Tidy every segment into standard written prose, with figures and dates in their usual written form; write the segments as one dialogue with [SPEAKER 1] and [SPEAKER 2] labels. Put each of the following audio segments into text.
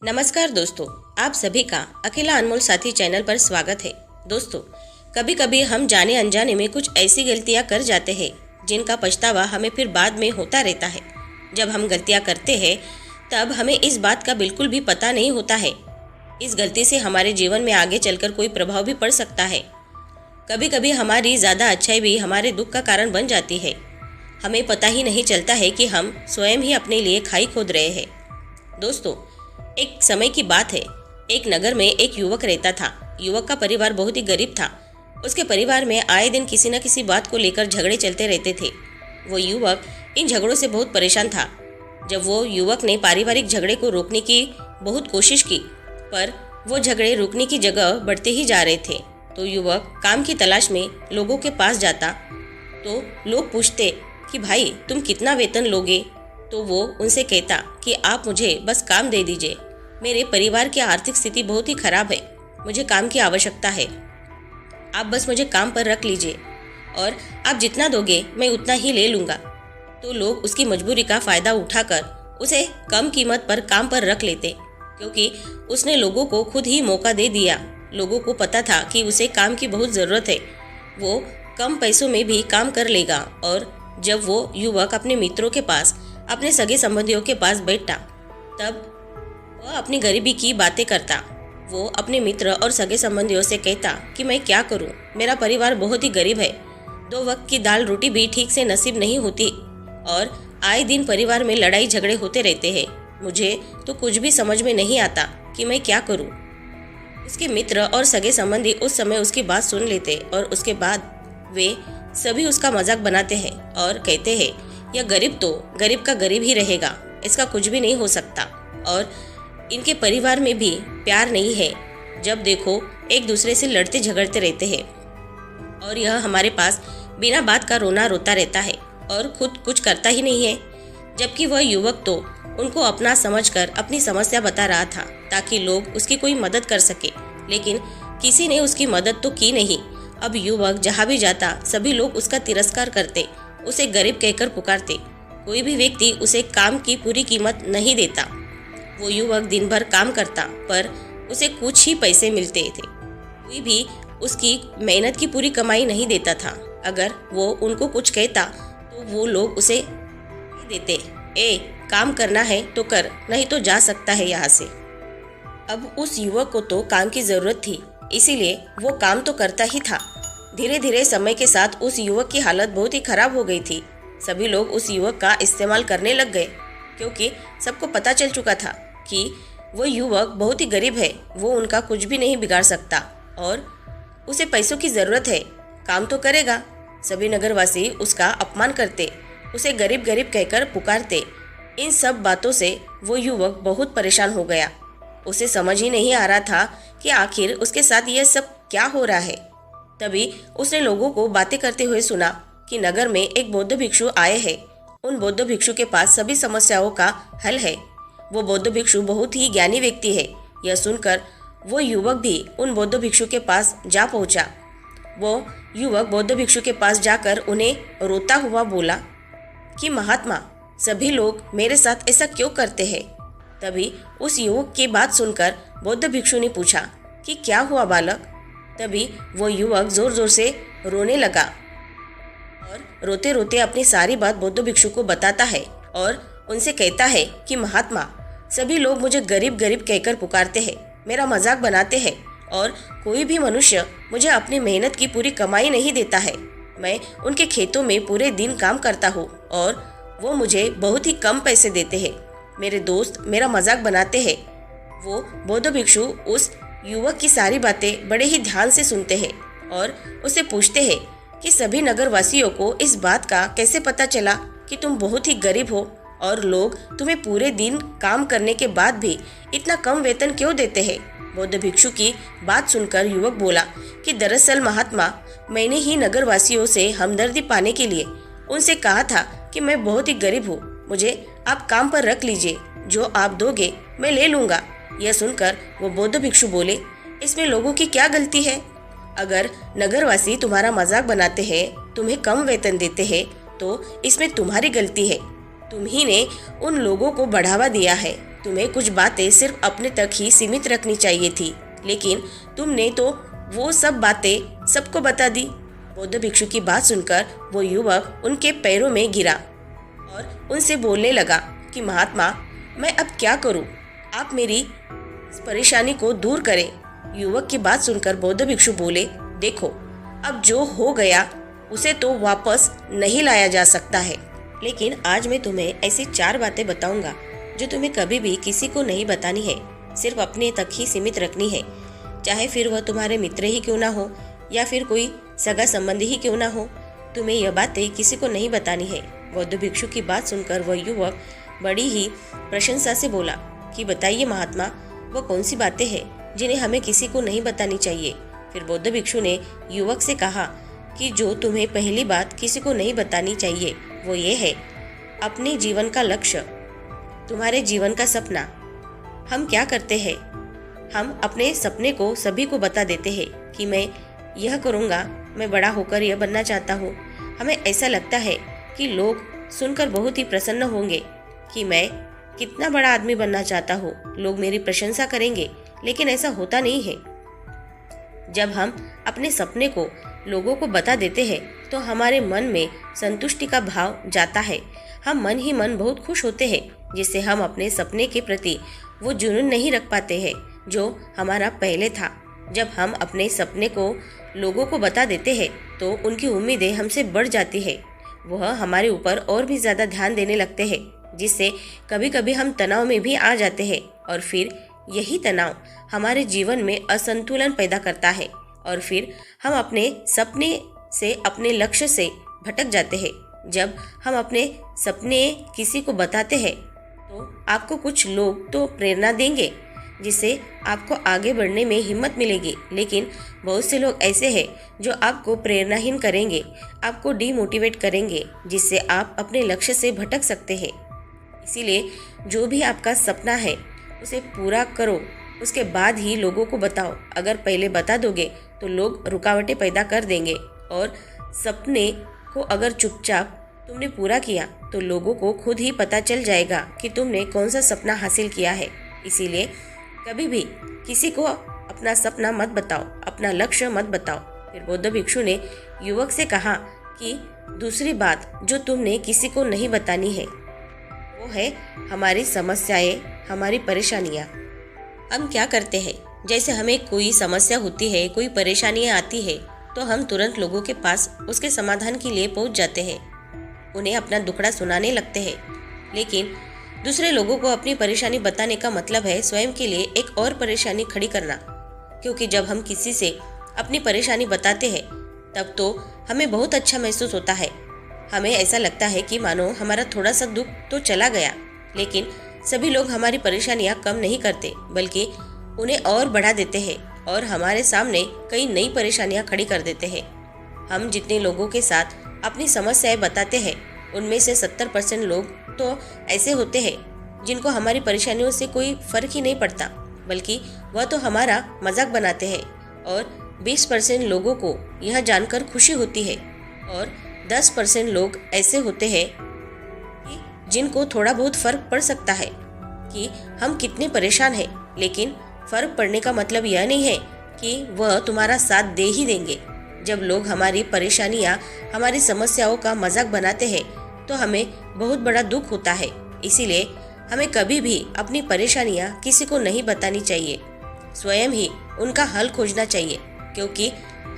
[SPEAKER 1] नमस्कार दोस्तों, आप सभी का अकेला अनमोल साथी चैनल पर स्वागत है। दोस्तों, कभी कभी हम जाने अनजाने में कुछ ऐसी गलतियां कर जाते हैं जिनका पछतावा हमें फिर बाद में होता रहता है। जब हम गलतियां करते हैं तब हमें इस बात का बिल्कुल भी पता नहीं होता है। इस गलती से हमारे जीवन में आगे चलकर कोई प्रभाव भी पड़ सकता है। कभी कभी हमारी ज़्यादा अच्छाई भी हमारे दुख का कारण बन जाती है। हमें पता ही नहीं चलता है कि हम स्वयं ही अपने लिए खाई खोद रहे हैं। दोस्तों, एक समय की बात है। एक नगर में एक युवक रहता था। युवक का परिवार बहुत ही गरीब था। उसके परिवार में आए दिन किसी न किसी बात को लेकर झगड़े चलते रहते थे। वो युवक इन झगड़ों से बहुत परेशान था। जब वो युवक ने पारिवारिक झगड़े को रोकने की बहुत कोशिश की, पर वो झगड़े रुकने की जगह बढ़ते ही जा रहे थे। तो युवक काम की तलाश में लोगों के पास जाता तो लोग पूछते कि भाई तुम कितना वेतन लोगे। तो वो उनसे कहता कि आप मुझे बस काम दे दीजिए, मेरे परिवार की आर्थिक स्थिति बहुत ही खराब है, मुझे काम की आवश्यकता है, आप बस मुझे काम पर रख लीजिए और आप जितना दोगे मैं उतना ही ले लूँगा। तो लोग उसकी मजबूरी का फ़ायदा उठाकर उसे कम कीमत पर काम पर रख लेते, क्योंकि उसने लोगों को खुद ही मौका दे दिया। लोगों को पता था कि उसे काम की बहुत ज़रूरत है, वो कम पैसों में भी काम कर लेगा। और जब वो युवक अपने मित्रों के पास, अपने सगे संबंधियों के पास बैठता, तब वह अपनी गरीबी की बातें करता। वो अपने मित्र और सगे संबंधियों से कहता कि मैं क्या करूं, मेरा परिवार बहुत ही गरीब है, 2 वक्त की दाल रोटी भी ठीक से नसीब नहीं होती और आए दिन परिवार में लड़ाई झगड़े होते रहते हैं। मुझे तो कुछ भी समझ में नहीं आता कि मैं क्या करूं। उसके मित्र और सगे संबंधी उस समय उसकी बात सुन लेते और उसके बाद वे सभी उसका मजाक बनाते हैं और कहते हैं यह गरीब तो गरीब का गरीब ही रहेगा, इसका कुछ भी नहीं हो सकता और इनके परिवार में भी प्यार नहीं है। जब देखो एक दूसरे से लड़ते झगड़ते रहते हैं और यह हमारे पास बिना बात का रोना रोता रहता है और खुद कुछ करता ही नहीं है। जबकि वह युवक तो उनको अपना समझकर अपनी समस्या बता रहा था ताकि लोग उसकी कोई मदद कर सके, लेकिन किसी ने उसकी मदद तो की नहीं। अब युवक जहाँ भी जाता सभी लोग उसका तिरस्कार करते, उसे गरीब कहकर पुकारते। कोई भी व्यक्ति उसे काम की पूरी कीमत नहीं देता। वो युवक दिन भर काम करता पर उसे कुछ ही पैसे मिलते थे। कोई भी उसकी मेहनत की पूरी कमाई नहीं देता था। अगर वो उनको कुछ कहता तो वो लोग उसे देते, ए काम करना है तो कर, नहीं तो जा सकता है यहाँ से। अब उस युवक को तो काम की ज़रूरत थी, इसीलिए वो काम तो करता ही था। धीरे धीरे समय के साथ उस युवक की हालत बहुत ही खराब हो गई थी। सभी लोग उस युवक का इस्तेमाल करने लग गए, क्योंकि सबको पता चल चुका था कि वो युवक बहुत ही गरीब है, वो उनका कुछ भी नहीं बिगाड़ सकता और उसे पैसों की ज़रूरत है, काम तो करेगा। सभी नगरवासी उसका अपमान करते, उसे गरीब गरीब कहकर पुकारते। इन सब बातों से वो युवक बहुत परेशान हो गया। उसे समझ ही नहीं आ रहा था कि आखिर उसके साथ यह सब क्या हो रहा है। तभी उसने लोगों को बातें करते हुए सुना कि नगर में एक बौद्ध भिक्षु आए हैं। उन बौद्ध भिक्षु के पास सभी समस्याओं का हल है। वो बौद्ध भिक्षु बहुत ही ज्ञानी व्यक्ति है। यह सुनकर वो युवक भी उन बौद्ध भिक्षु के पास जा पहुंचा। वो युवक बौद्ध भिक्षु के पास जाकर उन्हें रोता हुआ बोला कि महात्मा, सभी लोग मेरे साथ ऐसा क्यों करते हैं। तभी उस युवक की बात सुनकर बौद्ध भिक्षु ने पूछा कि क्या हुआ बालक। तभी वो युवक जोर जोर से रोने लगा और रोते रोते अपनी सारी बात बौद्ध भिक्षु को बताता है और उनसे कहता है कि महात्मा, सभी लोग मुझे गरीब गरीब कहकर पुकारते हैं, मेरा मजाक बनाते हैं और कोई भी मनुष्य मुझे अपनी मेहनत की पूरी कमाई नहीं देता है। मैं उनके खेतों में पूरे दिन काम करता हूँ और वो मुझे बहुत ही कम पैसे देते हैं। मेरे दोस्त मेरा मजाक बनाते हैं। वो बौद्ध भिक्षु उस युवक की सारी बातें बड़े ही ध्यान से सुनते हैं और उससे पूछते हैं कि सभी नगरवासियों को इस बात का कैसे पता चला कि तुम बहुत ही गरीब हो और लोग तुम्हें पूरे दिन काम करने के बाद भी इतना कम वेतन क्यों देते हैं। बौद्ध भिक्षु की बात सुनकर युवक बोला कि दरअसल महात्मा, मैंने ही नगरवासियों से हमदर्दी पाने के लिए उनसे कहा था कि मैं बहुत ही गरीब हूँ, मुझे आप काम पर रख लीजिए, जो आप दोगे मैं ले लूँगा। यह सुनकर वो बौद्ध भिक्षु बोले, इसमें लोगों की क्या गलती है। अगर नगरवासी तुम्हारा मजाक बनाते हैं, तुम्हें कम वेतन देते हैं, तो इसमें तुम्हारी गलती है। तुम ही ने उन लोगों को बढ़ावा दिया है, तुम्हें कुछ बातें सिर्फ अपने तक ही सीमित रखनी चाहिए थी, लेकिन तुमने तो वो सब बातें सबको बता दी। बौद्ध भिक्षु की बात सुनकर वो युवक उनके पैरों में गिरा और उनसे बोलने लगा कि महात्मा, मैं अब क्या करूं? आप मेरी इस परेशानी को दूर करें। युवक की बात सुनकर बौद्ध भिक्षु बोले, देखो, अब जो हो गया उसे तो वापस नहीं लाया जा सकता है, लेकिन आज मैं तुम्हें ऐसी 4 बातें बताऊंगा जो तुम्हें कभी भी किसी को नहीं बतानी है, सिर्फ अपने तक ही सीमित रखनी है। चाहे फिर वह तुम्हारे मित्र ही क्यों ना हो या फिर कोई सगा संबंधी ही क्यों ना हो, तुम्हें यह बातें किसी को नहीं बतानी है। बौद्ध भिक्षु की बात सुनकर वह युवक बड़ी ही प्रशंसा से बोला कि बताइए महात्मा, वह कौन सी बातें हैं जिन्हें हमें किसी को नहीं बतानी चाहिए। फिर बौद्ध भिक्षु ने युवक से कहा कि जो तुम्हें पहली बात किसी को नहीं बतानी चाहिए वो ये है, अपने जीवन का लक्ष्य, तुम्हारे जीवन का सपना। हम क्या करते हैं, हम अपने सपने को सभी को बता देते हैं कि मैं यह करूँगा, मैं बड़ा होकर यह बनना चाहता हूँ। हमें ऐसा लगता है कि लोग सुनकर बहुत ही प्रसन्न होंगे कि मैं कितना बड़ा आदमी बनना चाहता हूँ, लोग मेरी प्रशंसा करेंगे, लेकिन ऐसा होता नहीं है। जब हम अपने सपने को लोगों को बता देते हैं तो हमारे मन में संतुष्टि का भाव जाता है। हम मन ही मन बहुत खुश होते हैं, जिससे हम अपने सपने के प्रति वो जुनून नहीं रख पाते हैं जो हमारा पहले था। जब हम अपने सपने को लोगों को बता देते हैं तो उनकी उम्मीदें हमसे बढ़ जाती है। वह हमारे ऊपर और भी ज़्यादा ध्यान देने लगते हैं, जिससे कभी कभी हम तनाव में भी आ जाते हैं और फिर यही तनाव हमारे जीवन में असंतुलन पैदा करता है और फिर हम अपने सपने से, अपने लक्ष्य से भटक जाते हैं। जब हम अपने सपने किसी को बताते हैं तो आपको कुछ लोग तो प्रेरणा देंगे, जिससे आपको आगे बढ़ने में हिम्मत मिलेगी, लेकिन बहुत से लोग ऐसे हैं जो आपको प्रेरणाहीन करेंगे, आपको डीमोटिवेट करेंगे, जिससे आप अपने लक्ष्य से भटक सकते हैं। इसीलिए जो भी आपका सपना है उसे पूरा करो, उसके बाद ही लोगों को बताओ। अगर पहले बता दोगे तो लोग रुकावटें पैदा कर देंगे और सपने को अगर चुपचाप तुमने पूरा किया तो लोगों को खुद ही पता चल जाएगा कि तुमने कौन सा सपना हासिल किया है। इसीलिए कभी भी किसी को अपना सपना मत बताओ, अपना लक्ष्य मत बताओ। फिर बौद्ध भिक्षु ने युवक से कहा कि दूसरी बात जो तुमने किसी को नहीं बतानी है वो है हमारी समस्याएं, हमारी परेशानियाँ। हम क्या करते हैं, जैसे हमें कोई समस्या होती है, कोई परेशानियाँ आती है तो हम तुरंत लोगों के पास उसके समाधान के लिए पहुंच जाते हैं, उन्हें अपना दुखड़ा सुनाने लगते हैं। लेकिन दूसरे लोगों को अपनी परेशानी बताने का मतलब है स्वयं के लिए एक और परेशानी खड़ी करना, क्योंकि जब हम किसी से अपनी परेशानी बताते हैं तब तो हमें बहुत अच्छा महसूस होता है। हमें ऐसा लगता है कि मानो हमारा थोड़ा सा दुख तो चला गया, लेकिन सभी लोग हमारी परेशानियां कम नहीं करते बल्कि उन्हें और बढ़ा देते हैं और हमारे सामने कई नई परेशानियां खड़ी कर देते हैं। हम जितने लोगों के साथ अपनी समस्याएं बताते हैं उनमें से 70% लोग तो ऐसे होते हैं जिनको हमारी परेशानियों से कोई फर्क ही नहीं पड़ता, बल्कि वह तो हमारा मजाक बनाते हैं, और 20% लोगों को यह जानकर खुशी होती है और 10% लोग ऐसे होते हैं कि जिनको थोड़ा बहुत फर्क पड़ सकता है कि हम कितने परेशान हैं, लेकिन फर्क पड़ने का मतलब यह नहीं है कि वह तुम्हारा साथ दे ही देंगे। जब लोग हमारी परेशानियां, हमारी समस्याओं का मजाक बनाते हैं तो हमें बहुत बड़ा दुख होता है। इसीलिए हमें कभी भी अपनी परेशानियां किसी को नहीं बतानी चाहिए, स्वयं ही उनका हल खोजना चाहिए, क्योंकि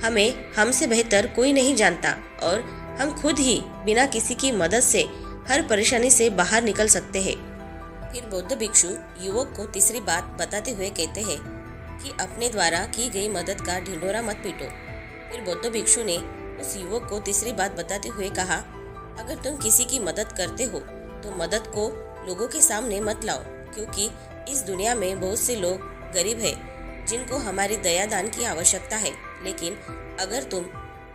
[SPEAKER 1] हमें हमसे बेहतर कोई नहीं जानता और हम खुद ही बिना किसी की मदद से हर परेशानी से बाहर निकल सकते हैं। फिर बौद्ध भिक्षु युवक को तीसरी बात बताते हुए कहते हैं कि अपने द्वारा की गई मदद का ढिंढोरा मत पीटो। फिर बौद्ध भिक्षु ने उस युवक को तीसरी बात बताते हुए कहा, अगर तुम किसी की मदद करते हो तो मदद को लोगों के सामने मत लाओ, क्योंकि इस दुनिया में बहुत से लोग गरीब हैं जिनको हमारी दया दान की आवश्यकता है। लेकिन अगर तुम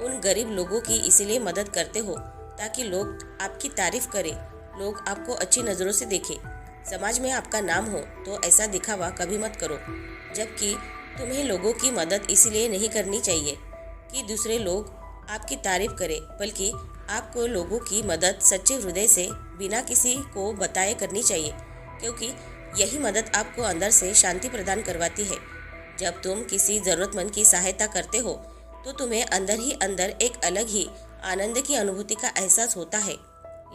[SPEAKER 1] उन गरीब लोगों की इसलिए मदद करते हो ताकि लोग आपकी तारीफ करें, लोग आपको अच्छी नज़रों से देखें, समाज में आपका नाम हो, तो ऐसा दिखावा कभी मत करो। जबकि तुम्हें लोगों की मदद इसलिए नहीं करनी चाहिए कि दूसरे लोग आपकी तारीफ करें, बल्कि आपको लोगों की मदद सच्चे हृदय से बिना किसी को बताए करनी चाहिए, क्योंकि यही मदद आपको अंदर से शांति प्रदान करवाती है। जब तुम किसी ज़रूरतमंद की सहायता करते हो तो तुम्हें अंदर ही अंदर एक अलग ही आनंद की अनुभूति का एहसास होता है।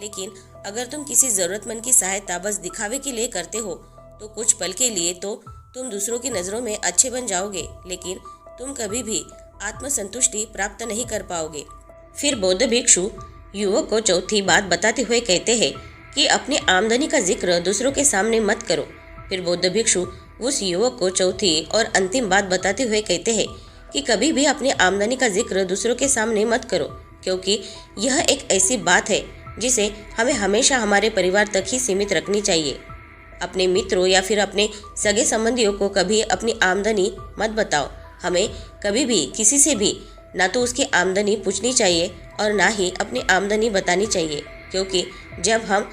[SPEAKER 1] लेकिन अगर तुम किसी ज़रूरतमंद की सहायता बस दिखावे के लिए करते हो तो कुछ पल के लिए तो तुम दूसरों की नज़रों में अच्छे बन जाओगे, लेकिन तुम कभी भी आत्मसंतुष्टि प्राप्त नहीं कर पाओगे। फिर बौद्ध भिक्षु युवक को चौथी बात बताते हुए कहते हैं कि अपनी आमदनी का जिक्र दूसरों के सामने मत करो। फिर बौद्ध भिक्षु उस युवक को चौथी और अंतिम बात बताते हुए कहते हैं कि कभी भी अपनी आमदनी का जिक्र दूसरों के सामने मत करो, क्योंकि यह एक ऐसी बात है जिसे हमें हमेशा हमारे परिवार तक ही सीमित रखनी चाहिए। अपने मित्रों या फिर अपने सगे संबंधियों को कभी अपनी आमदनी मत बताओ। हमें कभी भी किसी से भी ना तो उसकी आमदनी पूछनी चाहिए और ना ही अपनी आमदनी बतानी चाहिए, क्योंकि जब हम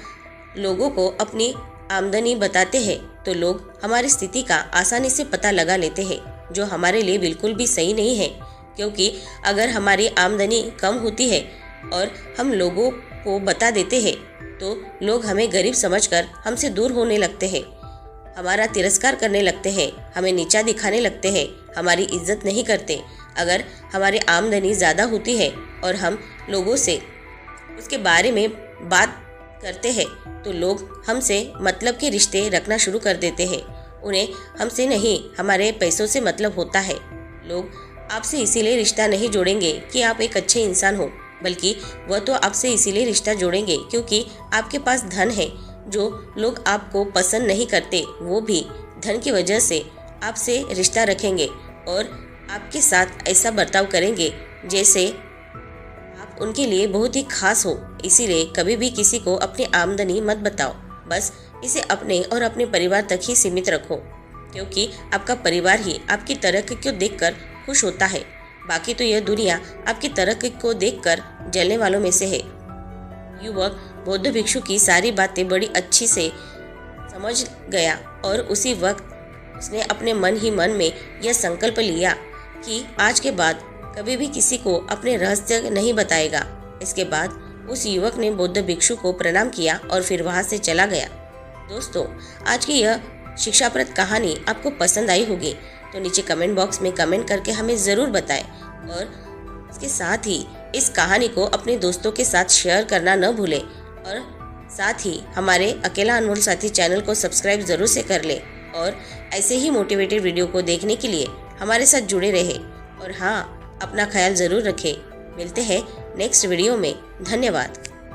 [SPEAKER 1] लोगों को अपनी आमदनी बताते हैं तो लोग हमारी स्थिति का आसानी से पता लगा लेते हैं, जो हमारे लिए बिल्कुल भी सही नहीं है। क्योंकि अगर हमारी आमदनी कम होती है और हम लोगों को बता देते हैं तो लोग हमें गरीब समझकर हमसे दूर होने लगते हैं, हमारा तिरस्कार करने लगते हैं, हमें नीचा दिखाने लगते हैं, हमारी इज्जत नहीं करते। अगर हमारी आमदनी ज़्यादा होती है और हम लोगों से उसके बारे में बात करते हैं तो लोग हमसे मतलब के रिश्ते रखना शुरू कर देते हैं। उन्हें हमसे नहीं, हमारे पैसों से मतलब होता है। लोग आपसे इसीलिए रिश्ता नहीं जोड़ेंगे कि आप एक अच्छे इंसान हो, बल्कि वह तो आपसे इसीलिए रिश्ता जोड़ेंगे क्योंकि आपके पास धन है। जो लोग आपको पसंद नहीं करते वो भी धन की वजह से आपसे रिश्ता रखेंगे और आपके साथ ऐसा बर्ताव करेंगे जैसे आप उनके लिए बहुत ही खास हो। इसीलिए कभी भी किसी को अपनी आमदनी मत बताओ, बस इसे अपने और अपने परिवार तक ही सीमित रखो, क्योंकि आपका परिवार ही आपकी तरक्की को देखकर खुश होता है। बाकी तो यह दुनिया आपकी तरक्की को देखकर जलने वालों में से है। युवक बौद्ध भिक्षु की सारी बातें बड़ी अच्छी से समझ गया और उसी वक्त उसने अपने मन ही मन में यह संकल्प लिया कि आज के बाद कभी भी किसी को अपने रहस्य नहीं बताएगा। इसके बाद उस युवक ने बौद्ध भिक्षु को प्रणाम किया और फिर वहां से चला गया। दोस्तों, आज की यह शिक्षाप्रद कहानी आपको पसंद आई होगी तो नीचे कमेंट बॉक्स में कमेंट करके हमें ज़रूर बताएं और इसके साथ ही इस कहानी को अपने दोस्तों के साथ शेयर करना न भूलें और साथ ही हमारे अकेला अनमोल साथी चैनल को सब्सक्राइब ज़रूर से कर लें और ऐसे ही मोटिवेटेड वीडियो को देखने के लिए हमारे साथ जुड़े रहें। और हाँ, अपना ख्याल ज़रूर रखें। मिलते हैं नेक्स्ट वीडियो में। धन्यवाद।